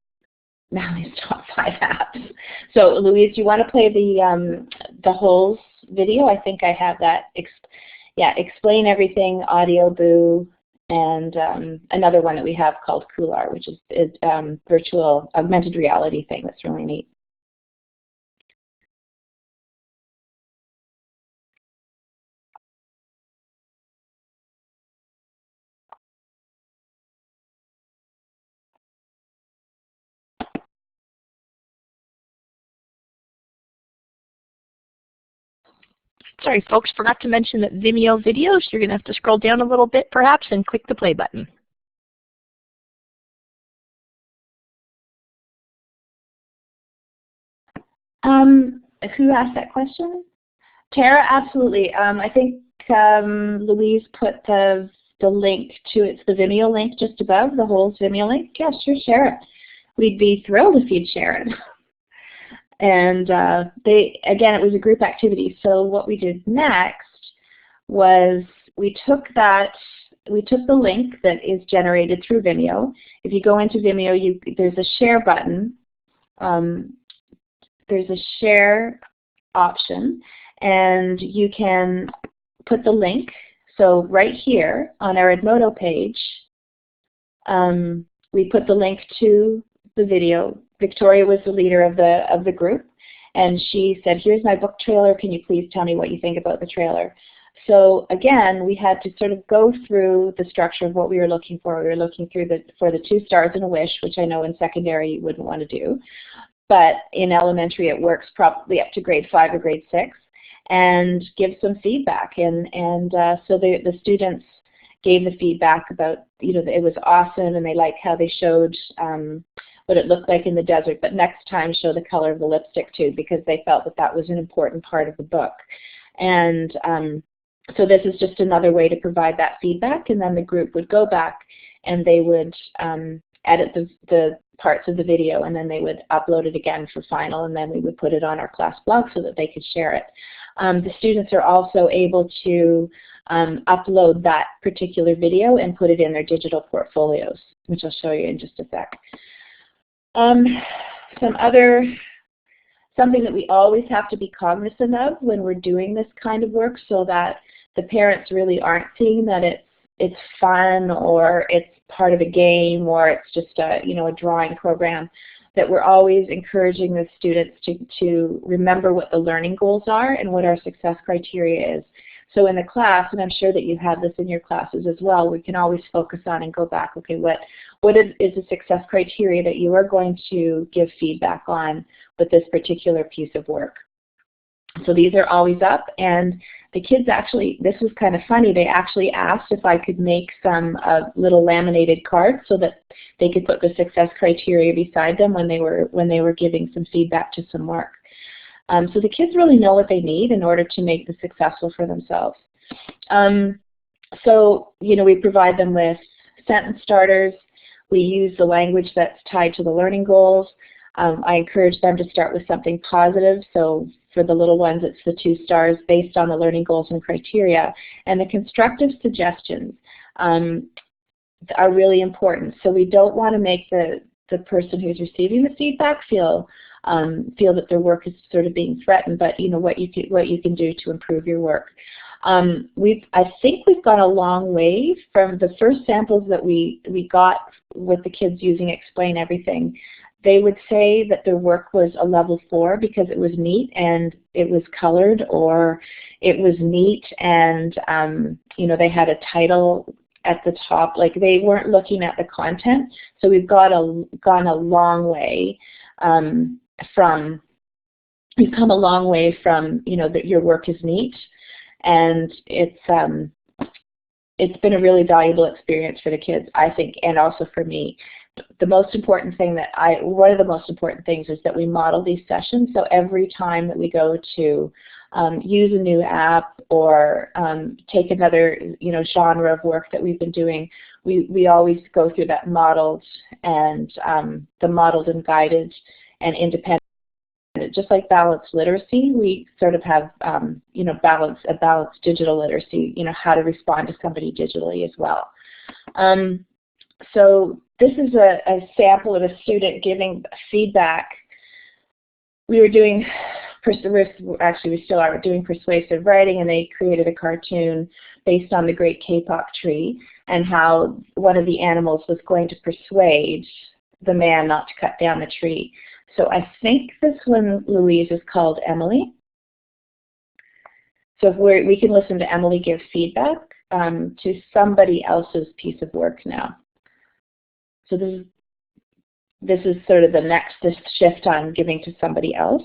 Now these top 5 apps. So Louise, do you want to play the Holes video? I think I have that. Explain Everything, Audio Boo, and another one that we have called Coular, which is virtual augmented reality thing that's really neat. Sorry, folks, forgot to mention that Vimeo videos, you're going to have to scroll down a little bit, perhaps, and click the play button. Who asked that question? Tara, absolutely. I think Louise put the link to, it's the Vimeo link just above, the Holes Vimeo link. Yeah, sure, share it. We'd be thrilled if you'd share it. And again, it was a group activity. So what we did next was we took the link that is generated through Vimeo. If you go into Vimeo, there's a share button. There's a share option, and you can put the link. So right here on our Edmodo page, we put the link to the video. Victoria was the leader of the group, and she said, here's my book trailer, can you please tell me what you think about the trailer? So again, we had to sort of go through the structure of what we were looking for. We were looking through for the 2 stars and a wish, which I know in secondary you wouldn't want to do, but in elementary it works probably up to grade 5 or grade 6, and give some feedback. And so the students gave the feedback about, that it was awesome and they liked how they showed what it looked like in the desert, but next time show the color of the lipstick too, because they felt that that was an important part of the book. And so this is just another way to provide that feedback, and then the group would go back and they would edit the parts of the video, and then they would upload it again for final, and then we would put it on our class blog so that they could share it. The students are also able to upload that particular video and put it in their digital portfolios, which I'll show you in just a sec. Something that we always have to be cognizant of when we're doing this kind of work, so that the parents really aren't seeing that it's fun or it's part of a game or it's just a drawing program, that we're always encouraging the students to remember what the learning goals are and what our success criteria is. So in the class, and I'm sure that you have this in your classes as well, we can always focus on and go back, okay, what is the success criteria that you are going to give feedback on with this particular piece of work? So these are always up, and the kids actually, this was kind of funny, they actually asked if I could make some little laminated cards so that they could put the success criteria beside them when they were giving some feedback to some work. So the kids really know what they need in order to make this successful for themselves. So, we provide them with sentence starters. We use the language that's tied to the learning goals. I encourage them to start with something positive. So for the little ones, it's the 2 stars based on the learning goals and criteria. And the constructive suggestions are really important. So we don't want to make the person who's receiving the feedback feel that their work is sort of being threatened, but what you can do to improve your work. I think we've gone a long way from the first samples that we got with the kids using Explain Everything. They would say that their work was a level 4 because it was neat and it was colored, or it was neat and they had a title at the top. Like, they weren't looking at the content. So we've gone a long way you've come a long way from that your work is neat, and it's been a really valuable experience for the kids, I think, and also for me. The most important thing one of the most important things is that we model these sessions. So every time that we go to use a new app or take another genre of work that we've been doing, we always go through that modeled and the modeled and guided and independent. Just like balanced literacy, we sort of have balanced digital literacy, how to respond to somebody digitally as well. So this is a sample of a student giving feedback. We were doing, we still are doing persuasive writing, and they created a cartoon based on the great kapok tree and how one of the animals was going to persuade the man not to cut down the tree. So I think this one, Louise, is called Emily. So if we can listen to Emily give feedback to somebody else's piece of work now. So this is sort of the next shift on giving to somebody else.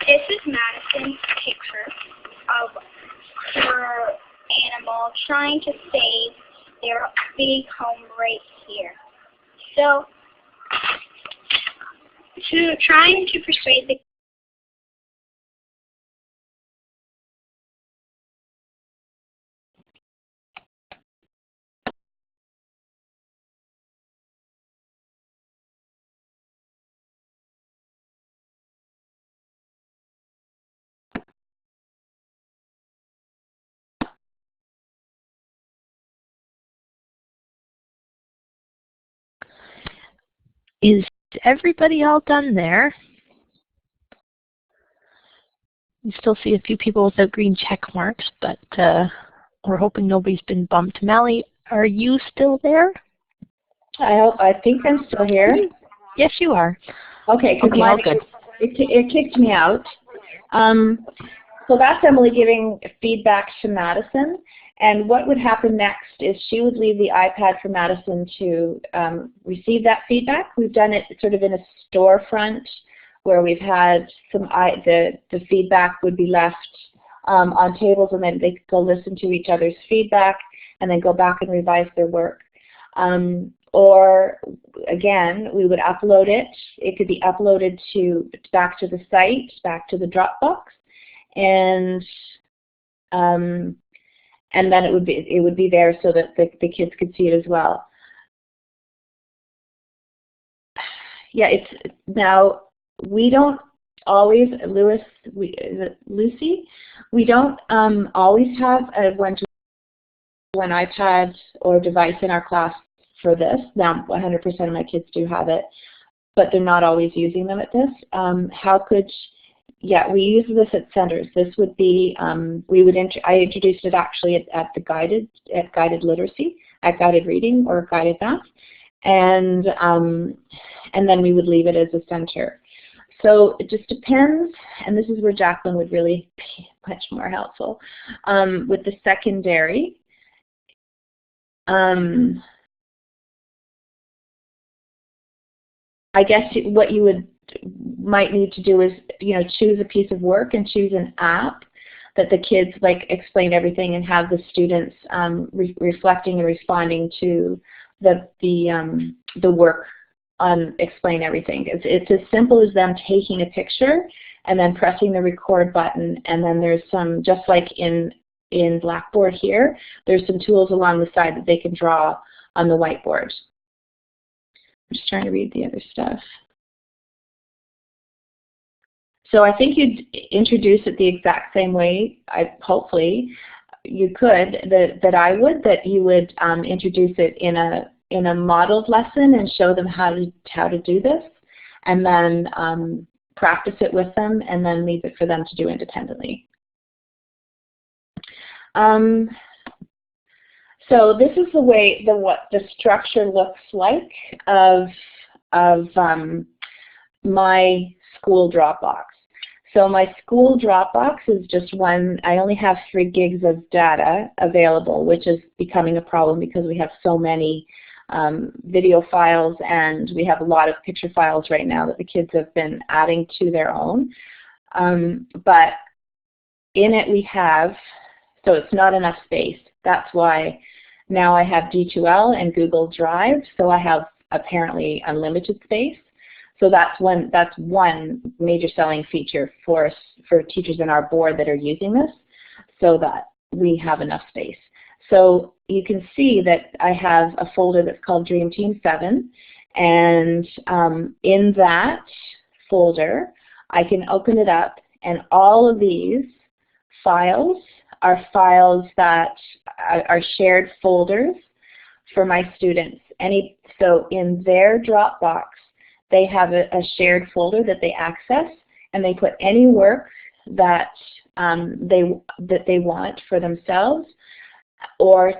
This is Madison's picture of her animal trying to save their big home right here. So, trying to persuade the Is everybody all done there? You still see a few people without green check marks, but we're hoping nobody's been bumped. Mally, are you still there? I think I'm still here. Yes, you are. Okay, okay, all good. It kicked me out. So that's Emily giving feedback to Madison. And what would happen next is she would leave the iPad for Madison to receive that feedback. We've done it sort of in a storefront where we've had the feedback would be left on tables, and then they could go listen to each other's feedback and then go back and revise their work. Or again, we would upload it. It could be uploaded back to the site, back to the Dropbox, and then it would be there so that the kids could see it as well. Yeah, now we don't always, Lucy, we don't always have a one iPad or device in our class for this. Now, 100% of my kids do have it, but they're not always using them at this. Yeah, we use this at centers. This would be, I introduced it actually at guided literacy, at guided reading or guided math, and then we would leave it as a center. So it just depends, and this is where Jacqueline would really be much more helpful. With the secondary, I guess what you might need to do is, choose a piece of work and choose an app that the kids explain everything and have the students reflecting and responding to the work on explain everything. It's as simple as them taking a picture and then pressing the record button, and then there's some, just like in Blackboard here, there's some tools along the side that they can draw on the whiteboard. I'm just trying to read the other stuff. So I think you'd introduce it the exact same way, hopefully you could, that you would introduce it in a modeled lesson and show them how to do this, and then practice it with them, and then leave it for them to do independently. So this is the way what the structure looks like of my school Dropbox. So my school Dropbox is just one. I only have 3 gigs of data available, which is becoming a problem because we have so many video files, and we have a lot of picture files right now that the kids have been adding to their own. But in it we have, so it's not enough space. That's why now I have D2L and Google Drive, so I have apparently unlimited space. So that's one major selling feature for teachers in our board that are using this, so that we have enough space. So you can see that I have a folder that's called Dream Team 7, and in that folder I can open it up, and all of these files are files that are shared folders for my students. So in their Dropbox, they have a shared folder that they access, and they put any work that they want for themselves or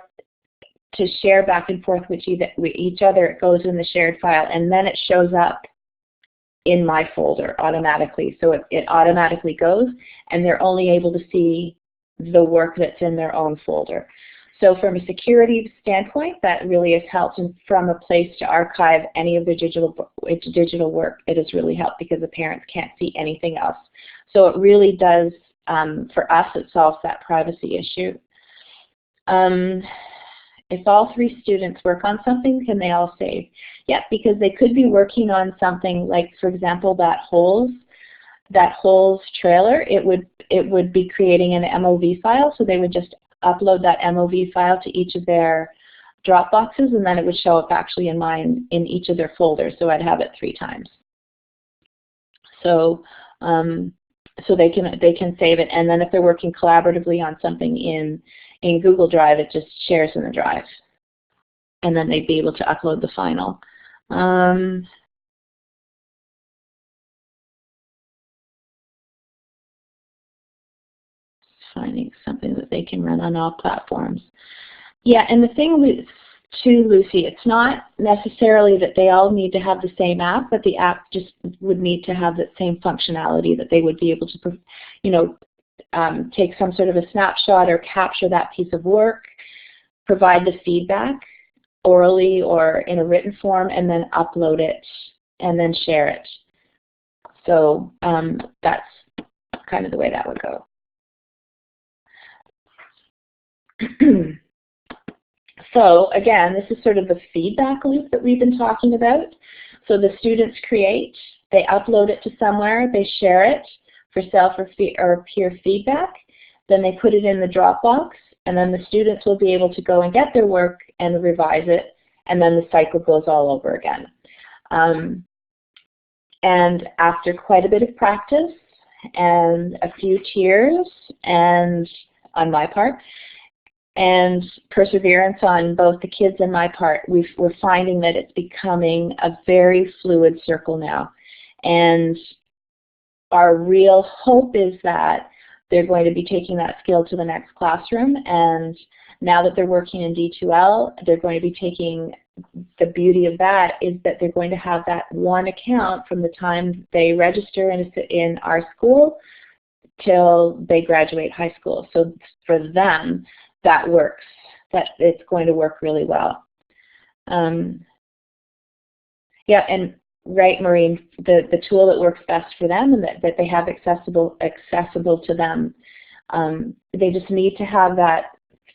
to share back and forth with each other. It goes in the shared file, and then it shows up in my folder automatically. So it automatically goes, and they're only able to see the work that's in their own folder. So from a security standpoint, that really has helped, and from a place to archive any of the digital work, it has really helped because the parents can't see anything else. So it really does, for us, it solves that privacy issue. If all 3 students work on something, can they all save? Yeah, because they could be working on something like, for example, that holes trailer. It would be creating an MOV file, so they would just upload that MOV file to each of their Dropboxes, and then it would show up actually in each of their folders. So I'd have it 3 times. So so they can save it, and then if they're working collaboratively on something in Google Drive, it just shares in the drive, and then they'd be able to upload the final. Finding something that they can run on all platforms. Yeah, and the thing with Lucy, it's not necessarily that they all need to have the same app, but the app just would need to have that same functionality, that they would be able to, take some sort of a snapshot or capture that piece of work, provide the feedback orally or in a written form, and then upload it and then share it. So that's kind of the way that would go. So again, this is sort of the feedback loop that we've been talking about. So the students create, they upload it to somewhere, they share it for self or peer feedback, then they put it in the Dropbox, and then the students will be able to go and get their work and revise it, and then the cycle goes all over again. And after quite a bit of practice and a few tears and on my part, and perseverance on both the kids and my part, we're finding that it's becoming a very fluid circle now. And our real hope is that they're going to be taking that skill to the next classroom, and now that they're working in D2L, they're going to be taking, the beauty of that is that they're going to have that one account from the time they register in our school till they graduate high school. So for them, that works, that it's going to work really well. Yeah, and right, Maureen, the tool that works best for them and that they have accessible to them. They just need to have that.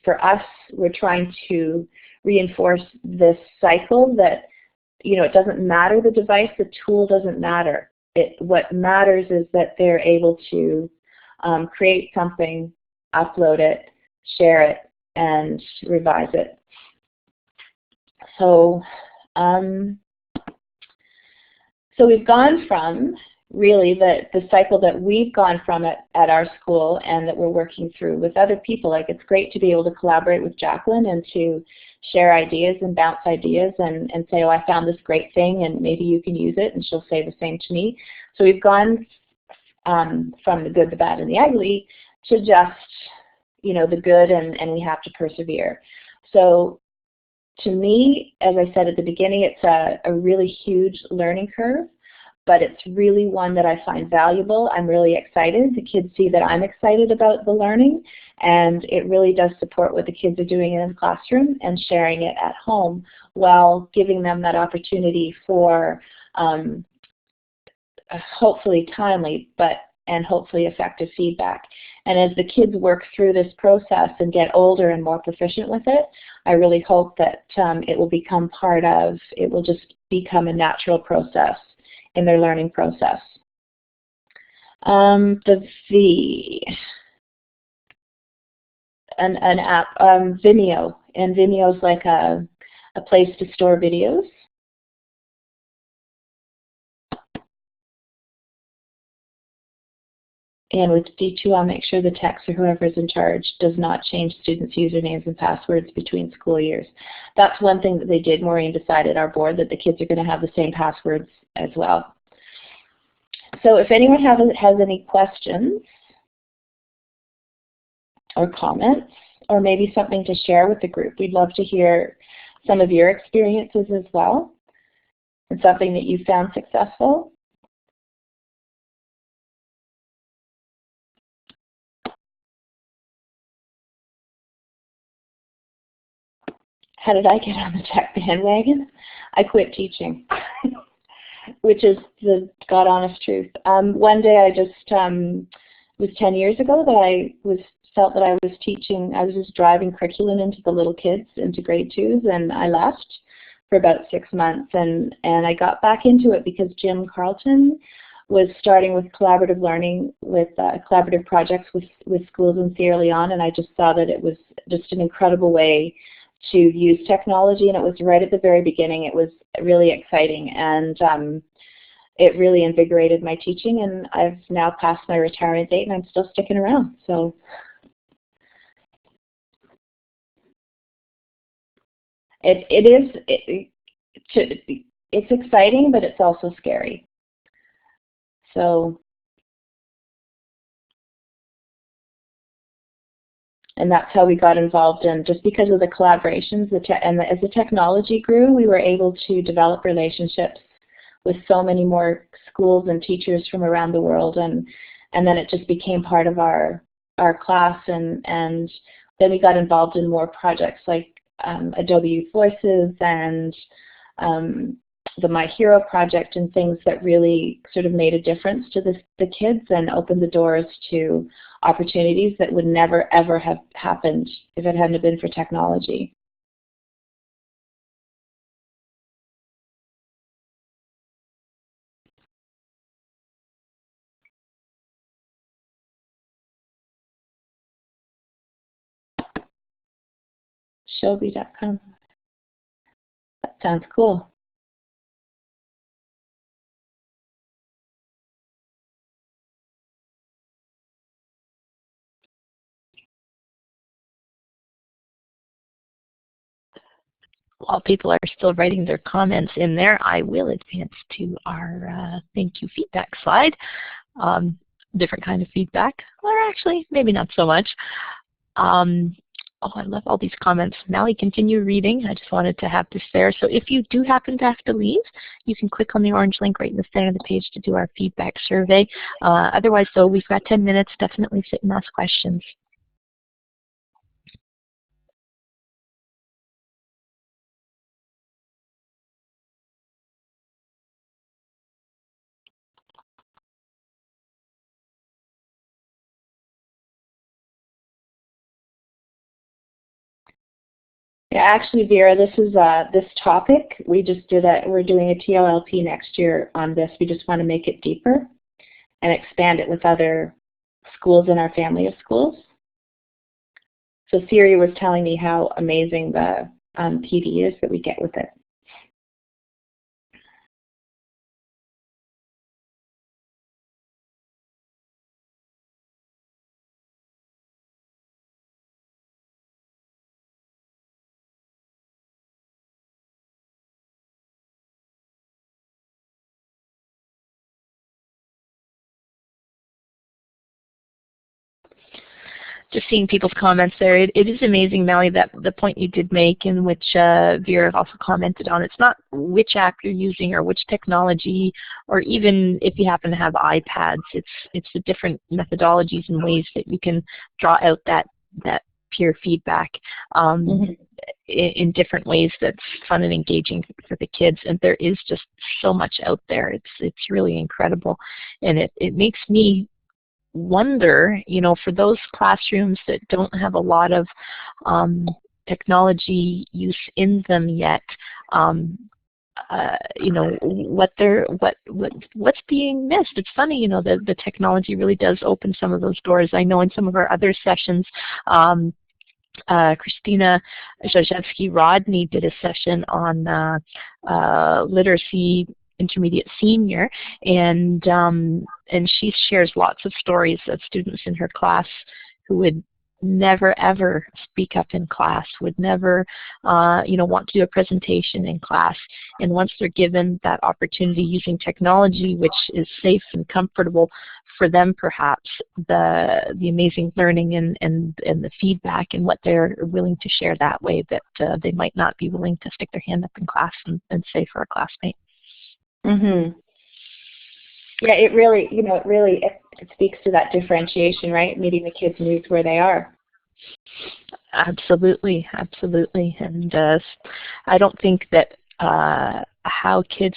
For us, we're trying to reinforce this cycle that, you know, it doesn't matter the device, the tool doesn't matter. What matters is that they're able to create something, upload it, share it, and revise it. So, so we've gone from really the cycle that we've gone from at our school and that we're working through with other people. Like, it's great to be able to collaborate with Jacqueline and to share ideas and bounce ideas and say, oh, I found this great thing and maybe you can use it, and she'll say the same to me. So we've gone from the good, the bad, and the ugly to just, you know, the good, and we have to persevere. So to me, as I said at the beginning, it's a really huge learning curve, but it's really one that I find valuable. I'm really excited. The kids see that I'm excited about the learning, and it really does support what the kids are doing in the classroom and sharing it at home while giving them that opportunity for hopefully timely and hopefully effective feedback. And as the kids work through this process and get older and more proficient with it, I really hope that it will become it will just become a natural process in their learning process. The V, an app, Vimeo, and Vimeo is like a place to store videos. And with D2, I'll make sure the techs or whoever is in charge does not change students' usernames and passwords between school years. That's one thing that they did. Maureen decided, our board, that the kids are going to have the same passwords as well. So if anyone has any questions or comments, or maybe something to share with the group, we'd love to hear some of your experiences as well, and something that you found successful. How did I get on the tech bandwagon? I quit teaching, which is the God honest truth. One day I just, it was 10 years ago that I felt that I was teaching, I was just driving curriculum into the little kids, into grade 2s, and I left for about 6 months, and I got back into it because Jim Carlton was starting with collaborative learning, with collaborative projects with schools in Sierra Leone, and I just saw that it was just an incredible way to use technology, and it was right at the very beginning. It was really exciting, and it really invigorated my teaching, and I've now passed my retirement date, and I'm still sticking around. So it's exciting, but it's also scary. So, and that's how we got involved in, just because of the collaborations, as the technology grew, we were able to develop relationships with so many more schools and teachers from around the world, and then it just became part of our class, and then we got involved in more projects like Adobe Youth Voices and the My Hero project and things that really sort of made a difference to the kids and opened the doors to opportunities that would never ever have happened if it hadn't been for technology. Shobi.com. That sounds cool. While people are still writing their comments in there, I will advance to our thank you feedback slide. Different kind of feedback, or actually maybe not so much. Oh, I love all these comments. Mally, continue reading. I just wanted to have this there. So if you do happen to have to leave, you can click on the orange link right in the center of the page to do our feedback survey. Otherwise, though, we've got 10 minutes. Definitely sit and ask questions. Yeah, actually, Vera, this is this topic. We just did that. We're doing a TLLP next year on this. We just want to make it deeper and expand it with other schools in our family of schools. So Siri was telling me how amazing the PD is that we get with it. Just seeing people's comments there, it is amazing, Mally, that the point you did make, in which Vera also commented on. It's not which app you're using or which technology, or even if you happen to have iPads. It's the different methodologies and ways that you can draw out that peer feedback in different ways that's fun and engaging for the kids. And there is just so much out there. It's really incredible, and it makes me wonder, for those classrooms that don't have a lot of technology use in them yet, what's being missed. It's funny, the technology really does open some of those doors. I know in some of our other sessions, Christina Zajewski-Rodney did a session on literacy intermediate senior, and she shares lots of stories of students in her class who would never ever speak up in class, would never want to do a presentation in class, and once they're given that opportunity using technology, which is safe and comfortable for them, perhaps the amazing learning and the feedback and what they're willing to share that way, that they might not be willing to stick their hand up in class and say for a classmate. Mm-hmm. Yeah, it really, it speaks to that differentiation, right? Meeting the kids' needs where they are. Absolutely, absolutely. And I don't think that how kids